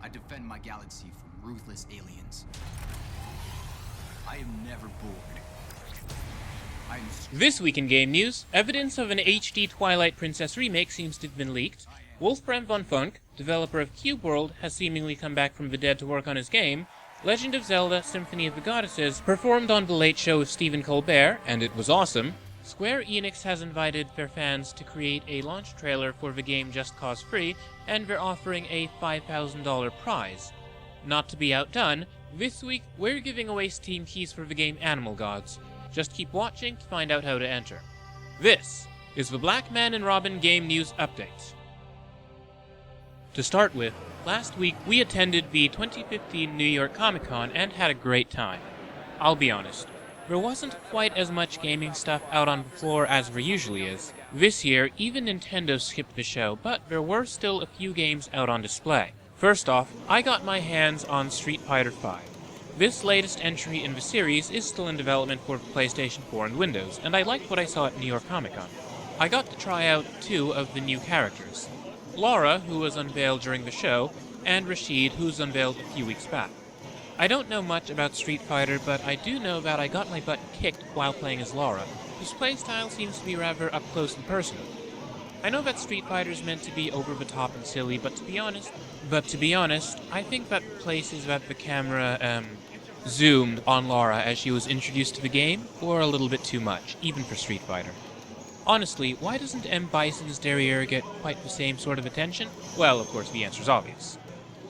I defend my galaxy from ruthless aliens. I am never bored. This week in game news, evidence of an HD Twilight Princess remake seems to have been leaked. Wolfram von Funk, developer of Cube World, has seemingly come back from the dead to work on his game. Legend of Zelda: Symphony of the Goddesses performed on The Late Show with Stephen Colbert, and it was awesome. Square Enix has invited their fans to create a launch trailer for the game Just Cause Free, and they're offering a $5,000 prize. Not to be outdone, this week we're giving away Steam keys for the game Animal Gods. Just keep watching to find out how to enter. This is the Blackman and Robin Game News Update. To start with, last week we attended the 2015 New York Comic Con and had a great time. I'll be honest, there wasn't quite as much gaming stuff out on the floor as there usually is. This year, even Nintendo skipped the show, but there were still a few games out on display. First off, I got my hands on Street Fighter V. This latest entry in the series is still in development for PlayStation 4 and Windows, and I liked what I saw at New York Comic Con. I got to try out 2 of the new characters. Laura, who was unveiled during the show, and Rashid, who was unveiled a few weeks back. I don't know much about Street Fighter, but I do know that I got my butt kicked while playing as Laura, whose playstyle seems to be rather up close and personal. I know that Street Fighter is meant to be over the top and silly, but to be honest, I think that the places that the camera, zoomed on Laura as she was introduced to the game were a little bit too much, even for Street Fighter. Honestly, why doesn't M. Bison's derriere get quite the same sort of attention? Well, of course, the answer's obvious.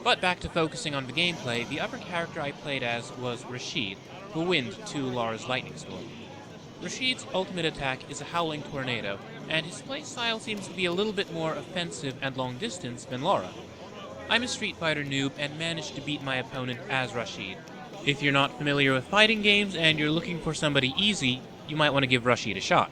But back to focusing on the gameplay, the other character I played as was Rashid, the wind to Laura's lightning storm. Rashid's ultimate attack is a howling tornado, and his playstyle seems to be a little bit more offensive and long distance than Laura. I'm a Street Fighter noob and managed to beat my opponent as Rashid. If you're not familiar with fighting games and you're looking for somebody easy, you might want to give Rashid a shot.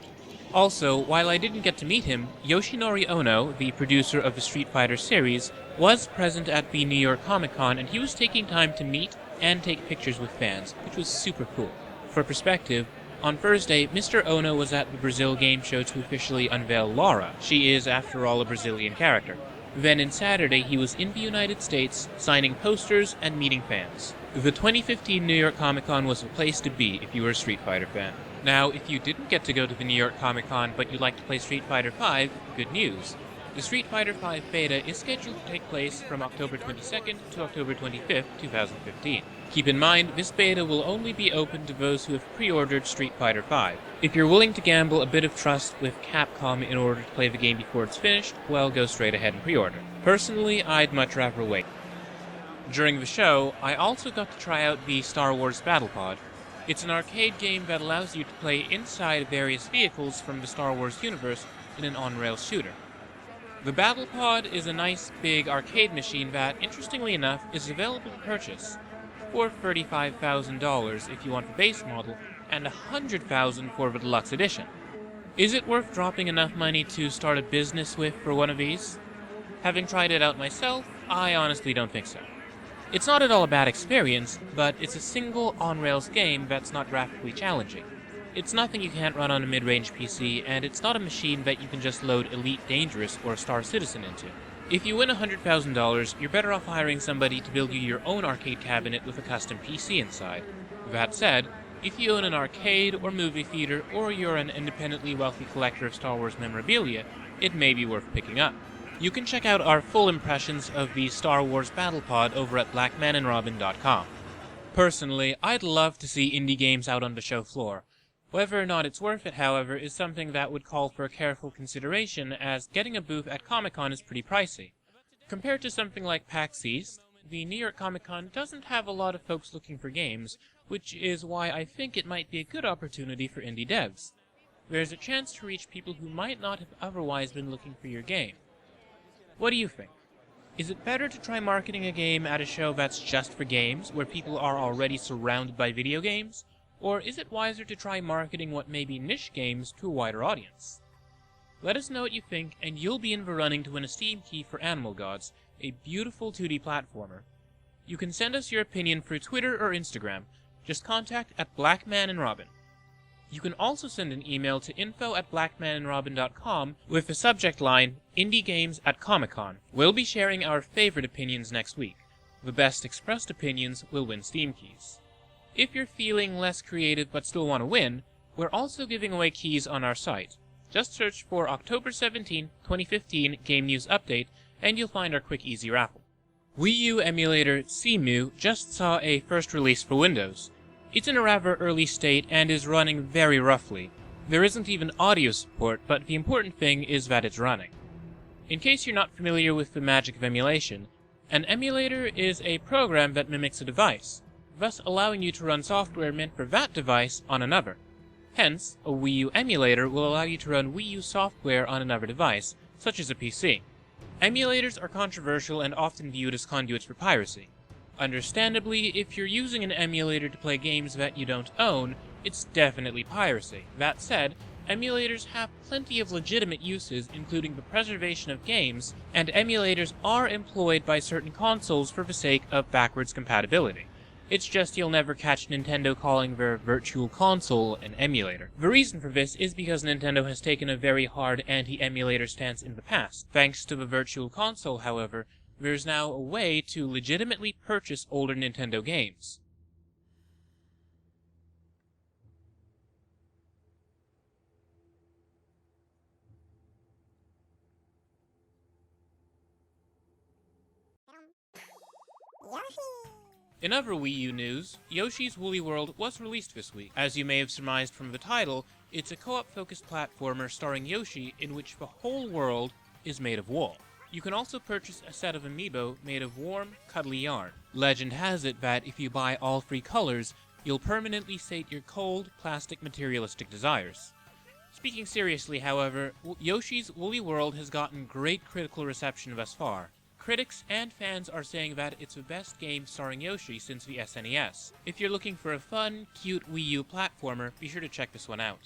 Also, while I didn't get to meet him, Yoshinori Ono, the producer of the Street Fighter series, was present at the New York Comic Con, and he was taking time to meet and take pictures with fans, which was super cool. For perspective, on Thursday, Mr. Ono was at the Brazil game show to officially unveil Laura. She is, after all, a Brazilian character. Then on Saturday, he was in the United States, signing posters and meeting fans. The 2015 New York Comic Con was the place to be if you were a Street Fighter fan. Now, if you didn't get to go to the New York Comic Con but you'd like to play Street Fighter V, good news. The Street Fighter V beta is scheduled to take place from October 22nd to October 25th, 2015. Keep in mind, this beta will only be open to those who have pre-ordered Street Fighter V. If you're willing to gamble a bit of trust with Capcom in order to play the game before it's finished, well, go straight ahead and pre-order. Personally, I'd much rather wait. During the show, I also got to try out the Star Wars Battle Pod. It's an arcade game that allows you to play inside various vehicles from the Star Wars universe in an on-rails shooter. The Battle Pod is a nice big arcade machine that, interestingly enough, is available to purchase for $35,000 if you want the base model, and $100,000 for the deluxe edition. Is it worth dropping enough money to start a business with for one of these? Having tried it out myself, I honestly don't think so. It's not at all a bad experience, but it's a single on-rails game that's not graphically challenging. It's nothing you can't run on a mid-range PC, and it's not a machine that you can just load Elite Dangerous or Star Citizen into. If you win $100,000, you're better off hiring somebody to build you your own arcade cabinet with a custom PC inside. That said, if you own an arcade or movie theater, or you're an independently wealthy collector of Star Wars memorabilia, it may be worth picking up. You can check out our full impressions of the Star Wars Battle Pod over at blackmanandrobin.com. Personally, I'd love to see indie games out on the show floor. Whether or not it's worth it, however, is something that would call for careful consideration, as getting a booth at Comic-Con is pretty pricey. Compared to something like PAX East, the New York Comic-Con doesn't have a lot of folks looking for games, which is why I think it might be a good opportunity for indie devs. There's a chance to reach people who might not have otherwise been looking for your game. What do you think? Is it better to try marketing a game at a show that's just for games, where people are already surrounded by video games? Or is it wiser to try marketing what may be niche games to a wider audience? Let us know what you think, and you'll be in the running to win a Steam key for Animal Gods, a beautiful 2D platformer. You can send us your opinion through Twitter or Instagram. Just contact at Blackman and Robin. You can also send an email to info@blackmanandrobin.com with the subject line, Indie Games at Comic-Con. We'll be sharing our favorite opinions next week. The best expressed opinions will win Steam keys. If you're feeling less creative but still want to win, we're also giving away keys on our site. Just search for October 17, 2015 Game News Update, and you'll find our quick easy raffle. Wii U Emulator Cemu just saw a first release for Windows. It's in a rather early state and is running very roughly. There isn't even audio support, but the important thing is that it's running. In case you're not familiar with the magic of emulation, an emulator is a program that mimics a device, thus allowing you to run software meant for that device on another. Hence, a Wii U emulator will allow you to run Wii U software on another device, such as a PC. Emulators are controversial and often viewed as conduits for piracy. Understandably, if you're using an emulator to play games that you don't own, it's definitely piracy. That said, emulators have plenty of legitimate uses, including the preservation of games, and emulators are employed by certain consoles for the sake of backwards compatibility. It's just you'll never catch Nintendo calling their Virtual Console an emulator. The reason for this is because Nintendo has taken a very hard anti-emulator stance in the past. Thanks to the Virtual Console, however, there's now a way to legitimately purchase older Nintendo games. In other Wii U news, Yoshi's Woolly World was released this week. As you may have surmised from the title, it's a co-op focused platformer starring Yoshi in which the whole world is made of wool. You can also purchase a set of amiibo made of warm, cuddly yarn. Legend has it that if you buy all 3 colors, you'll permanently sate your cold, plastic materialistic desires. Speaking seriously, however, Yoshi's Woolly World has gotten great critical reception thus far. Critics and fans are saying that it's the best game starring Yoshi since the SNES. If you're looking for a fun, cute Wii U platformer, be sure to check this one out.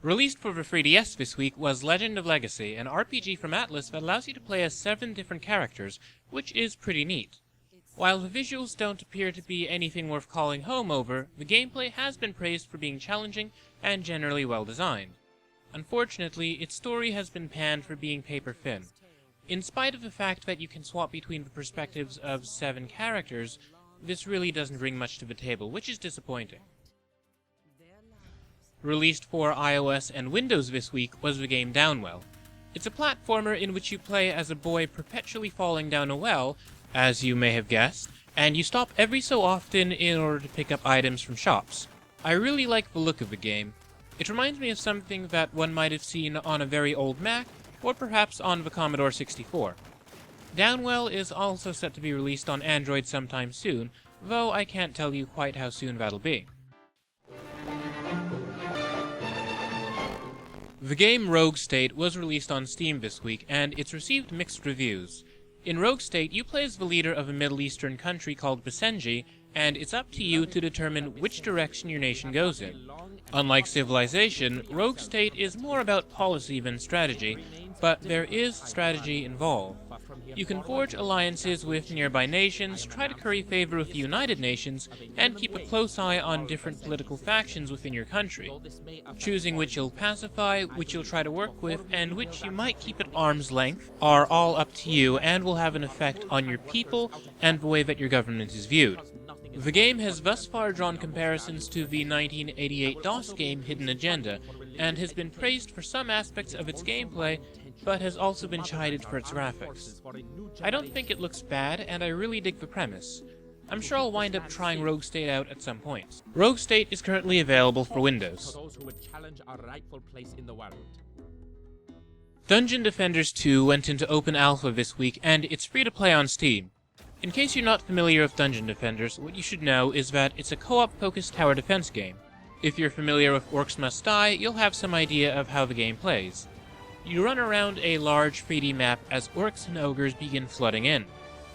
Released for the 3DS this week was Legend of Legacy, an RPG from Atlas that allows you to play as 7 different characters, which is pretty neat. While the visuals don't appear to be anything worth calling home over, the gameplay has been praised for being challenging and generally well designed. Unfortunately, its story has been panned for being paper thin. In spite of the fact that you can swap between the perspectives of 7 characters, this really doesn't bring much to the table, which is disappointing. Released for iOS and Windows this week was the game Downwell. It's a platformer in which you play as a boy perpetually falling down a well, as you may have guessed, and you stop every so often in order to pick up items from shops. I really like the look of the game. It reminds me of something that one might have seen on a very old Mac, or perhaps on the Commodore 64. Downwell is also set to be released on Android sometime soon, though I can't tell you quite how soon that'll be. The game Rogue State was released on Steam this week, and it's received mixed reviews. In Rogue State, you play as the leader of a Middle Eastern country called Basenji, and it's up to you to determine which direction your nation goes in. Unlike Civilization, Rogue State is more about policy than strategy, but there is strategy involved. You can forge alliances with nearby nations, try to curry favor with the United Nations, and keep a close eye on different political factions within your country. Choosing which you'll pacify, which you'll try to work with, and which you might keep at arm's length are all up to you and will have an effect on your people and the way that your government is viewed. The game has thus far drawn comparisons to the 1988 DOS game Hidden Agenda, and has been praised for some aspects of its gameplay, but has also been chided for its graphics. I don't think it looks bad, and I really dig the premise. I'm sure I'll wind up trying Rogue State out at some point. Rogue State is currently available for Windows. Dungeon Defenders 2 went into open alpha this week, and it's free to play on Steam. In case you're not familiar with Dungeon Defenders, what you should know is that it's a co-op focused tower defense game. If you're familiar with Orcs Must Die, you'll have some idea of how the game plays. You run around a large 3D map as orcs and ogres begin flooding in.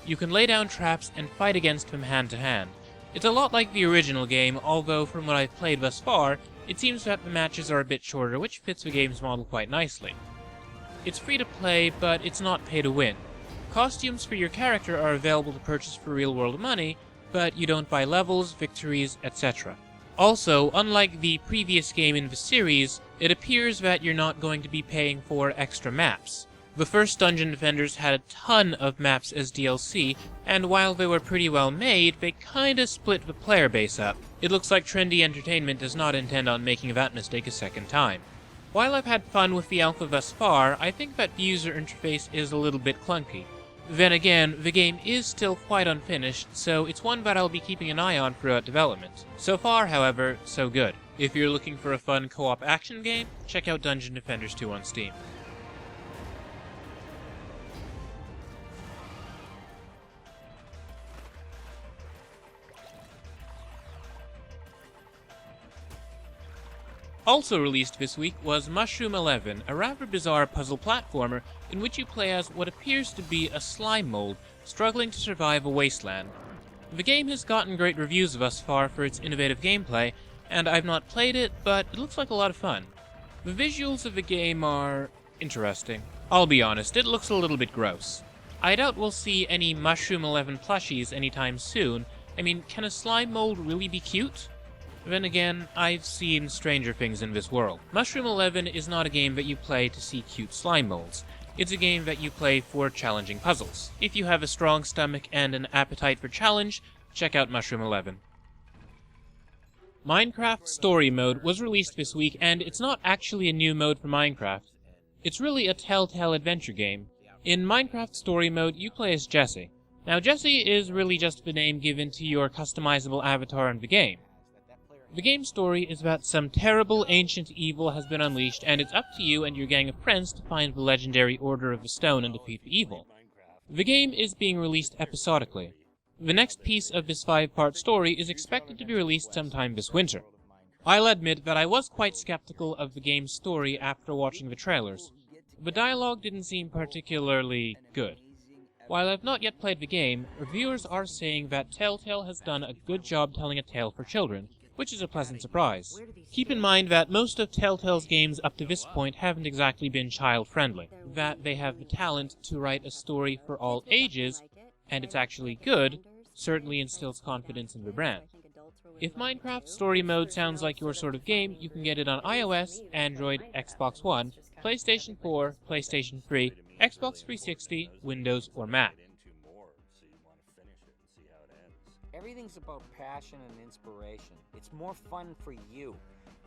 You can lay down traps and fight against them hand to hand. It's a lot like the original game, although from what I've played thus far, it seems that the matches are a bit shorter, which fits the game's model quite nicely. It's free to play, but it's not pay to win. Costumes for your character are available to purchase for real-world money, but you don't buy levels, victories, etc. Also, unlike the previous game in the series, it appears that you're not going to be paying for extra maps. The first Dungeon Defenders had a ton of maps as DLC, and while they were pretty well made, they kinda split the player base up. It looks like Trendy Entertainment does not intend on making that mistake a second time. While I've had fun with the alpha thus far, I think that the user interface is a little bit clunky. Then again, the game is still quite unfinished, so it's one that I'll be keeping an eye on throughout development. So far, however, so good. If you're looking for a fun co-op action game, check out Dungeon Defenders 2 on Steam. Also released this week was Mushrom 11, a rather bizarre puzzle platformer in which you play as what appears to be a slime mold struggling to survive a wasteland. The game has gotten great reviews thus far for its innovative gameplay, and I've not played it, but it looks like a lot of fun. The visuals of the game are interesting. I'll be honest, it looks a little bit gross. I doubt we'll see any Mushrom 11 plushies anytime soon. I mean, can a slime mold really be cute? Then again, I've seen stranger things in this world. Mushrom 11 is not a game that you play to see cute slime molds. It's a game that you play for challenging puzzles. If you have a strong stomach and an appetite for challenge, check out Mushrom 11. Minecraft Story Mode was released this week, and it's not actually a new mode for Minecraft. It's really a Telltale adventure game. In Minecraft Story Mode, you play as Jesse. Now, Jesse is really just the name given to your customizable avatar in the game. The game's story is that some terrible ancient evil has been unleashed, and it's up to you and your gang of friends to find the legendary Order of the Stone and defeat the evil. The game is being released episodically. The next piece of this 5-part story is expected to be released sometime this winter. I'll admit that I was quite skeptical of the game's story after watching the trailers. The dialogue didn't seem particularly good. While I've not yet played the game, reviewers are saying that Telltale has done a good job telling a tale for children, which is a pleasant surprise. Keep in mind that most of Telltale's games up to this point haven't exactly been child-friendly, that they have the talent to write a story for all ages, and it's actually good, certainly instills confidence in the brand. If Minecraft Story Mode sounds like your sort of game, you can get it on iOS, Android, Xbox One, PlayStation 4, PlayStation 3, Xbox 360, Windows, or Mac. Everything's about passion and inspiration. It's more fun for you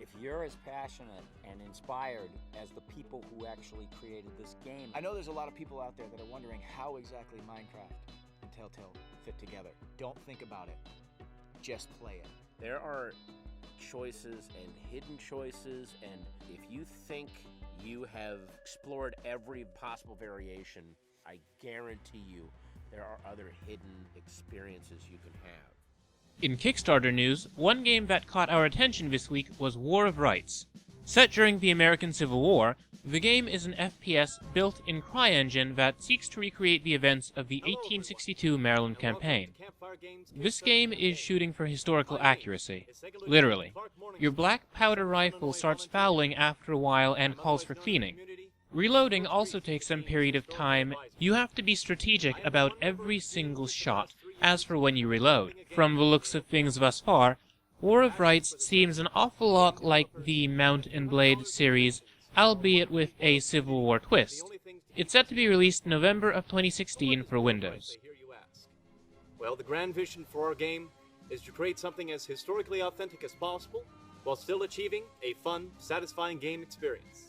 if you're as passionate and inspired as the people who actually created this game. I know there's a lot of people out there that are wondering how exactly Minecraft and Telltale fit together. Don't think about it. Just play it. There are choices and hidden choices, and if you think you have explored every possible variation, I guarantee you there are other hidden experiences you can have. In Kickstarter news, one game that caught our attention this week was War of Rights. Set during the American Civil War, the game is an FPS built in CryEngine that seeks to recreate the events of the 1862 Maryland campaign. This game is shooting for historical accuracy. Literally. Your black powder rifle starts fouling after a while and calls for cleaning. Reloading also takes some period of time. You have to be strategic about every single shot. As for when you reload, from the looks of things thus far, War of Rights seems an awful lot like the Mount and Blade series, albeit with a Civil War twist. It's set to be released November of 2016 for Windows. Well, the grand vision for our game is to create something as historically authentic as possible, while still achieving a fun, satisfying game experience.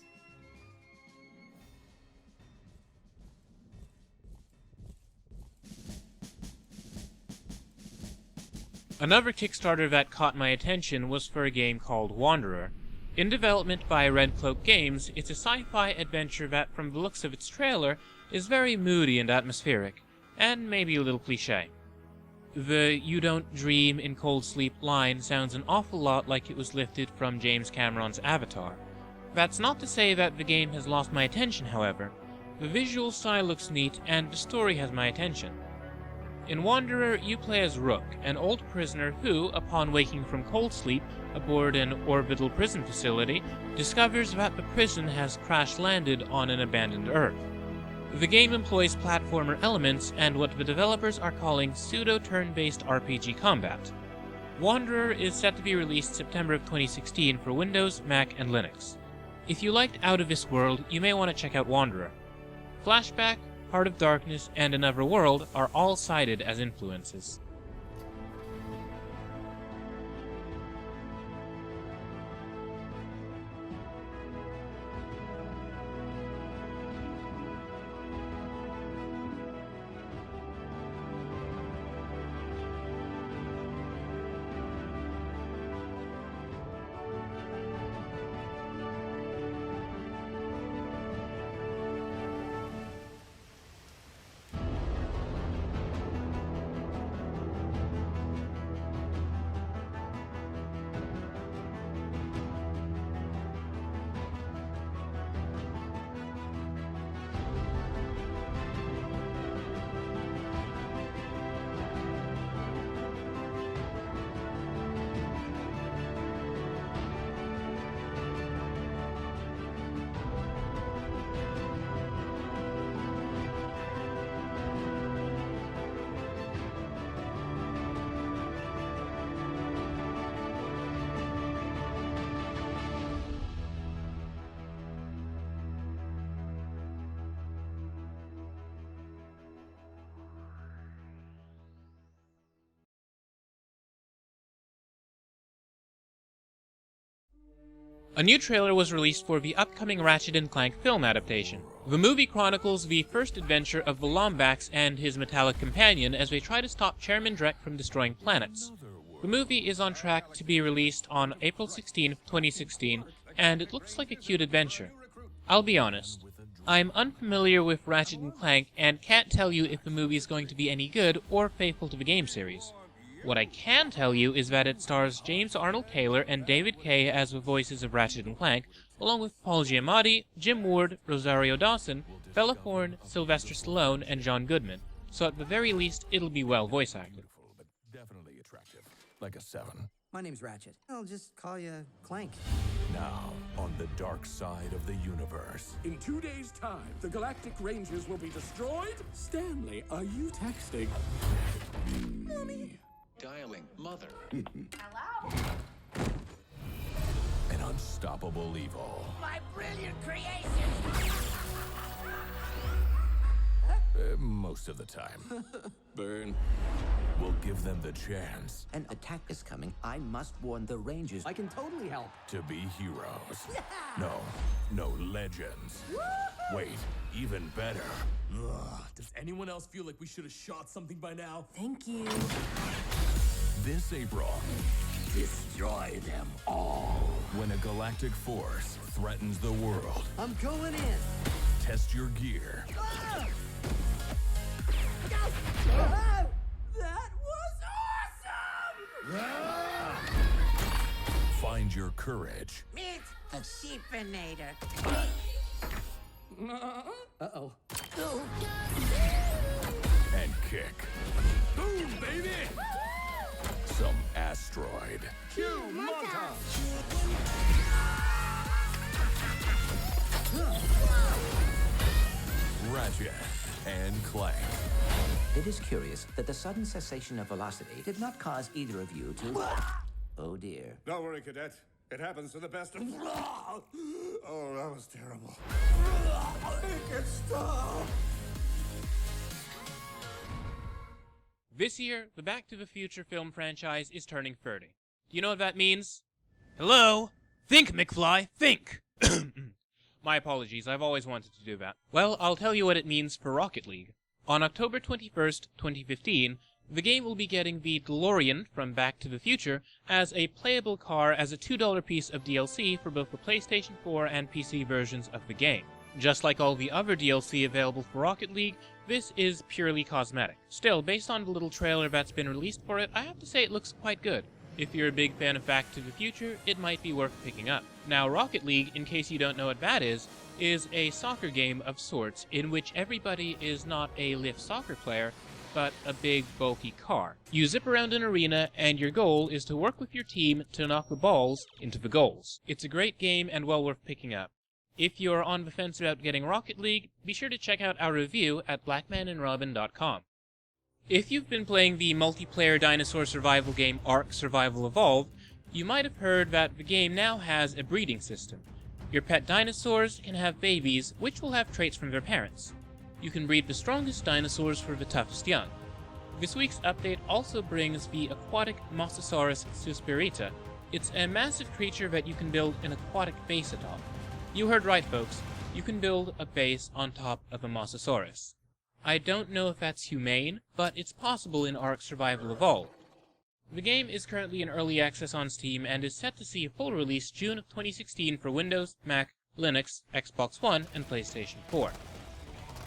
Another Kickstarter that caught my attention was for a game called Wanderer. In development by Red Cloak Games, it's a sci-fi adventure that, from the looks of its trailer, is very moody and atmospheric, and maybe a little cliché. The "you don't dream in cold sleep" line sounds an awful lot like it was lifted from James Cameron's Avatar. That's not to say that the game has lost my attention, however. The visual style looks neat, and the story has my attention. In Wanderer, you play as Rook, an old prisoner who, upon waking from cold sleep aboard an orbital prison facility, discovers that the prison has crash-landed on an abandoned Earth. The game employs platformer elements and what the developers are calling pseudo-turn-based RPG combat. Wanderer is set to be released September of 2016 for Windows, Mac, and Linux. If you liked Out of This World, you may want to check out Wanderer. Flashback, Heart of Darkness, and Another World are all cited as influences. A new trailer was released for the upcoming Ratchet & Clank film adaptation. The movie chronicles the first adventure of the Lombax and his metallic companion as they try to stop Chairman Drek from destroying planets. The movie is on track to be released on April 16, 2016, and it looks like a cute adventure. I'll be honest, I'm unfamiliar with Ratchet & Clank and can't tell you if the movie is going to be any good or faithful to the game series. What I can tell you is that it stars James Arnold Taylor and David Kaye as the voices of Ratchet & Clank, along with Paul Giamatti, Jim Ward, Rosario Dawson, Bella Thorne, Sylvester Stallone, and John Goodman, so at the very least it'll be well voice acted. But definitely attractive. Like a 7. My name's Ratchet. I'll just call you Clank. Now, on the dark side of the universe. In 2 days' time, the Galactic Rangers will be destroyed? Stanley, are you texting? Mommy. Dialing mother. Hello? An unstoppable evil. My brilliant creation! Most of the time. Burn. We'll give them the chance An attack is coming. I must warn the Rangers. I can totally help. to be heroes. No legends. Wait, even better. Does anyone else feel like we should have shot something by now? Thank you. This April, Destroy them all. when a galactic force threatens the world, I'm going in. test your gear. That was awesome! Find your courage Meet a sheepinator. Uh-oh. and kick Boom, baby! some asteroid. Cue montage! Ratchet and Clank. It is curious that the sudden cessation of velocity did not cause either of you to... Oh dear. Don't worry, Cadet. It happens to the best of... Oh, that was terrible. Make it stop! This year, the Back to the Future film franchise is turning 30. Do you know what that means? Hello? Think, McFly, think! My apologies, I've always wanted to do that. Well, I'll tell you what it means for Rocket League. On October 21st, 2015, the game will be getting the DeLorean from Back to the Future as a playable car as a $2 piece of DLC for both the PlayStation 4 and PC versions of the game. Just like all the other DLC available for Rocket League, this is purely cosmetic. Still, based on the little trailer that's been released for it, I have to say it looks quite good. If you're a big fan of Back to the Future, it might be worth picking up. Now, Rocket League, in case you don't know what that is a soccer game of sorts in which everybody is not a lift soccer player, but a big, bulky car. You zip around an arena, and your goal is to work with your team to knock the balls into the goals. It's a great game and well worth picking up. If you're on the fence about getting Rocket League, be sure to check out our review at blackmanandrobin.com. If you've been playing the multiplayer dinosaur survival game Ark Survival Evolved, you might have heard that the game now has a breeding system. Your pet dinosaurs can have babies, which will have traits from their parents. You can breed the strongest dinosaurs for the toughest young. This week's update also brings the aquatic Mosasaurus suspirita. It's a massive creature that you can build an aquatic base atop. You heard right, folks. You can build a base on top of a Mosasaurus. I don't know if that's humane, but it's possible in Ark Survival Evolved. The game is currently in early access on Steam and is set to see a full release June of 2016 for Windows, Mac, Linux, Xbox One, and PlayStation 4.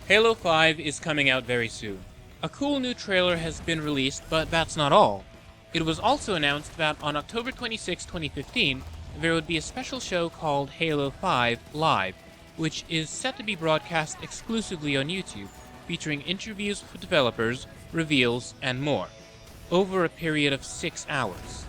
Halo 5 is coming out very soon. A cool new trailer has been released, but that's not all. It was also announced that on October 26, 2015, there would be a special show called Halo 5 Live, which is set to be broadcast exclusively on YouTube, featuring interviews with developers, reveals, and more, over a period of 6 hours.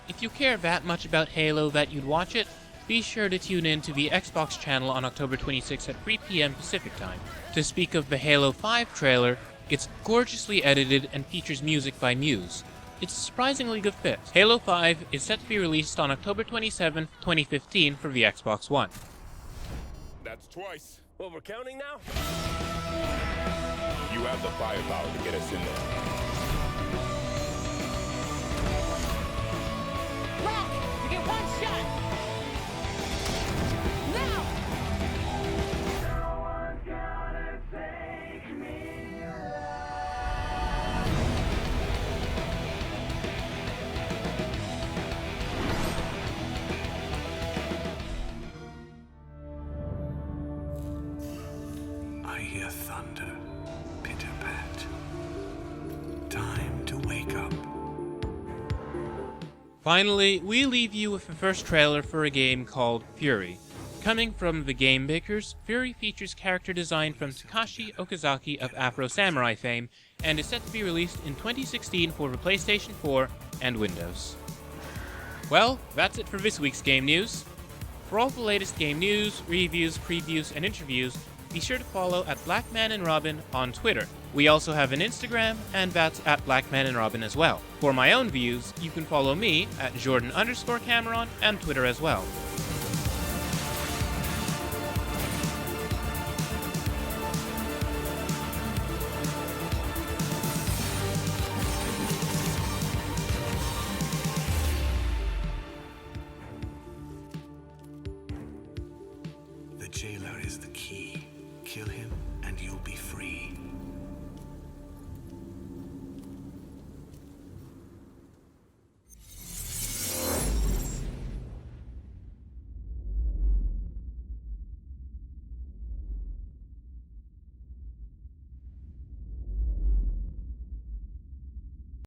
If you care that much about Halo that you'd watch it, be sure to tune in to the Xbox channel on October 26 at 3 p.m. Pacific Time. To speak of the Halo 5 trailer, it's gorgeously edited and features music by Muse. It's a surprisingly good fit. Halo 5 is set to be released on October 27, 2015 for the Xbox One. That's twice. Well, we're counting now? You have the firepower to get us in there. Rock! You get one shot! Now! I hear thunder, pitter-pat. Time to wake up. Finally, we leave you with the first trailer for a game called Fury. Coming from the game makers, Fury features character design from Takashi Okazaki of Afro Samurai fame, and is set to be released in 2016 for the PlayStation 4 and Windows. Well, that's it for this week's game news. For all the latest game news, reviews, previews, and interviews, be sure to follow at Blackman and Robin on Twitter. We also have an Instagram, and that's at Blackman and Robin as well. For my own views, you can follow me at Jordan_Cameron and Twitter as well.